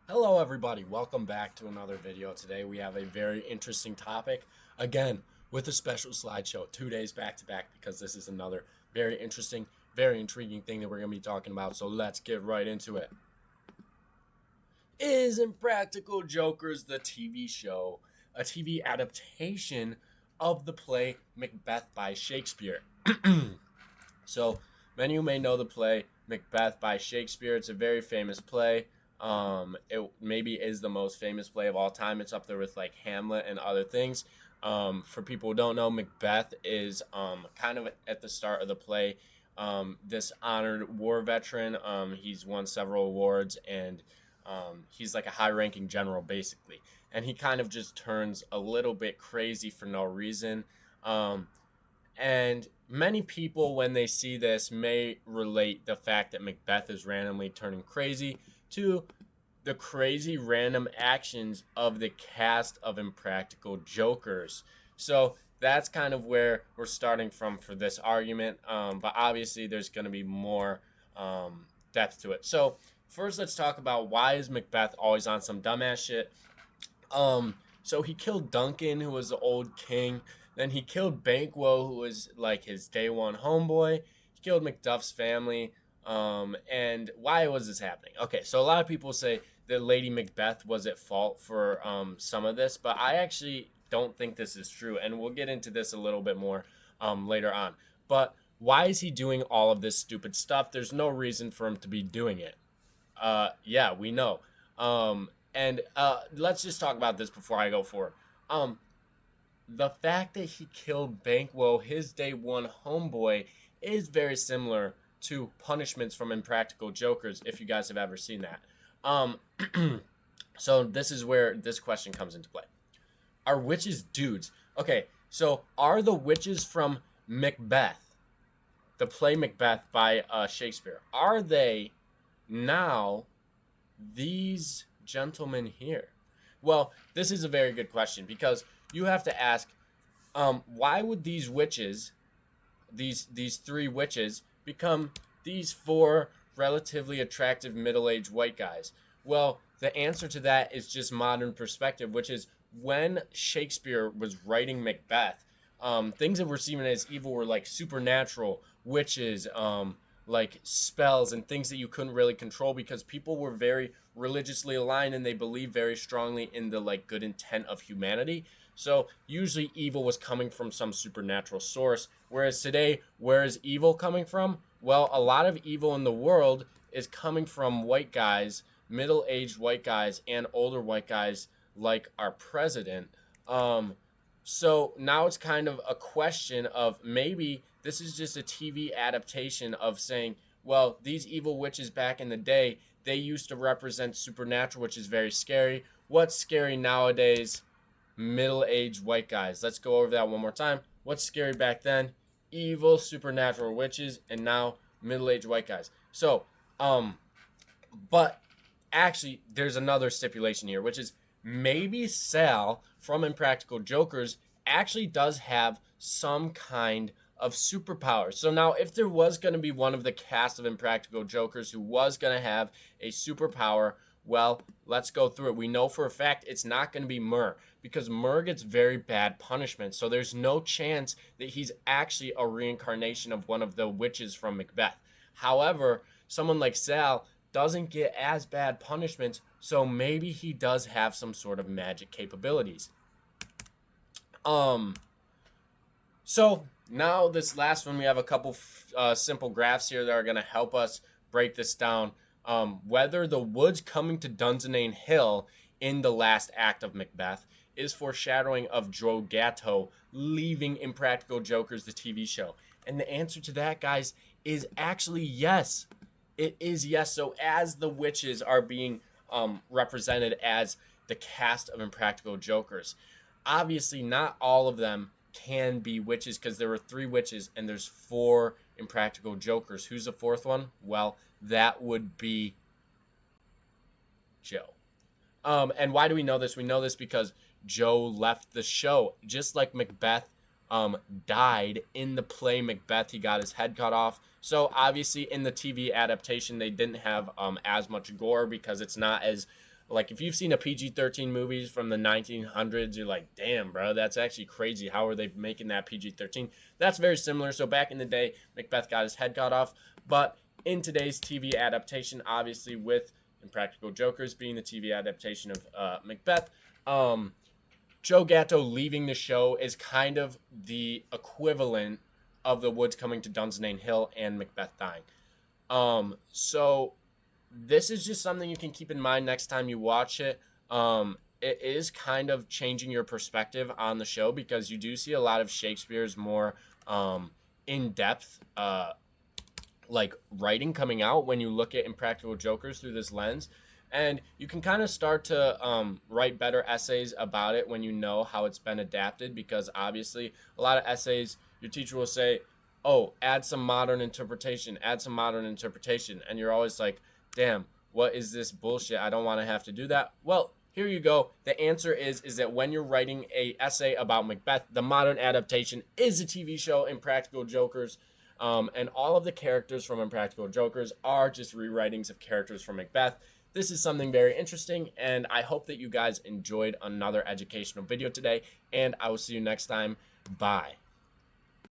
Hello everybody, welcome back to another video. Today we have a very interesting topic, again, with a special slideshow, 2 days back to back, because this is another very interesting, very intriguing thing that we're going to be talking about, so let's get right into it. Is Impractical Jokers, the TV show, a TV adaptation of the play Macbeth by Shakespeare? So, many of you may know the play Macbeth by Shakespeare. It's a very famous play. It maybe is the most famous play of all time. It's up there with like Hamlet and other things. For people who don't know, Macbeth is kind of at the start of the play. This honored war veteran. He's won several awards, and he's like a high-ranking general, basically. And he kind of just turns a little bit crazy for no reason. And many people, when they see this, may relate the fact that Macbeth is randomly turning crazy to the crazy random actions of the cast of Impractical Jokers. So that's kind of where we're starting from for this argument. But obviously, there's going to be more depth to it. So first, let's talk about why is Macbeth always on some dumbass shit. So he killed Duncan, who was the old king. Then he killed Banquo, who was like his day one homeboy. He killed Macduff's family. And why was this happening? Okay, so a lot of people say that Lady Macbeth was at fault for some of this, but I actually don't think this is true, and we'll get into this a little bit more later on. But why is he doing all of this stupid stuff? There's no reason for him to be doing it. Yeah, we know. And let's just talk about this before I go forward. The fact that he killed Banquo, his day one homeboy, is very similar to punishments from Impractical Jokers, if you guys have ever seen that. So this is where this question comes into play. Are witches dudes? Okay, so are the witches from Macbeth, the play Macbeth by Shakespeare, are they now these gentlemen here? Well, this is a very good question, because you have to ask, why would these witches, these three witches, become these four relatively attractive middle-aged white guys? Well, the answer to that is just modern perspective, which is when Shakespeare was writing Macbeth, things that were seen as evil were like supernatural, witches, like spells and things that you couldn't really control, because people were very religiously aligned and they believed very strongly in the like good intent of humanity. So usually evil was coming from some supernatural source. Whereas today, where is evil coming from? Well, a lot of evil in the world is coming from white guys, middle-aged white guys, and older white guys like our president. So now it's kind of a question of maybe this is just a TV adaptation of saying, well, these evil witches back in the day, they used to represent supernatural, which is very scary. What's scary nowadays? Middle-aged white guys. Let's go over that one more time. What's scary back then? Evil supernatural witches, and now middle-aged white guys. So, but actually, there's another stipulation here, which is maybe Sal from Impractical Jokers actually does have some kind of superpower. So now, if there was going to be one of the cast of Impractical Jokers who was going to have a superpower, well, let's go through it. We know for a fact it's not going to be Mur, because Mur gets very bad punishment. So there's no chance that he's actually a reincarnation of one of the witches from Macbeth. However, someone like Sal doesn't get as bad punishments, so maybe he does have some sort of magic capabilities. So now this last one, we have a couple simple graphs here that are going to help us break this down. Whether the woods coming to Dunsinane Hill in the last act of Macbeth is foreshadowing of Drogato leaving Impractical Jokers, the TV show. And the answer to that, guys, is actually yes. It is yes. So as the witches are being represented as the cast of Impractical Jokers, obviously not all of them can be witches, because there were three witches and there's four Impractical Jokers. Who's the fourth one? Well, that would be Joe. And why do we know this? We know this because Joe left the show. Just like Macbeth died in the play Macbeth, he got his head cut off. So obviously in the TV adaptation, they didn't have as much gore, because it's not as Like, if you've seen a PG-13 movies from the 1900s, you're like, damn, bro, that's actually crazy. How are they making that PG-13? That's very similar. So back in the day, Macbeth got his head cut off. But in today's TV adaptation, obviously with Impractical Jokers being the TV adaptation of Macbeth, Joe Gatto leaving the show is kind of the equivalent of the Woods coming to Dunsinane Hill and Macbeth dying. So this is just something you can keep in mind next time you watch it. It is kind of changing your perspective on the show because you do see a lot of Shakespeare's more in-depth like writing coming out when you look at Impractical Jokers through this lens. And you can kind of start to write better essays about it when you know how it's been adapted, because obviously a lot of essays, your teacher will say, oh, add some modern interpretation, and you're always like, damn, what is this bullshit? I don't want to have to do that. Well, here you go. The answer is that when you're writing a essay about Macbeth, the modern adaptation is a TV show, Impractical Jokers. And all of the characters from Impractical Jokers are just rewritings of characters from Macbeth. This is something very interesting, and I hope that you guys enjoyed another educational video today, and I will see you next time. Bye.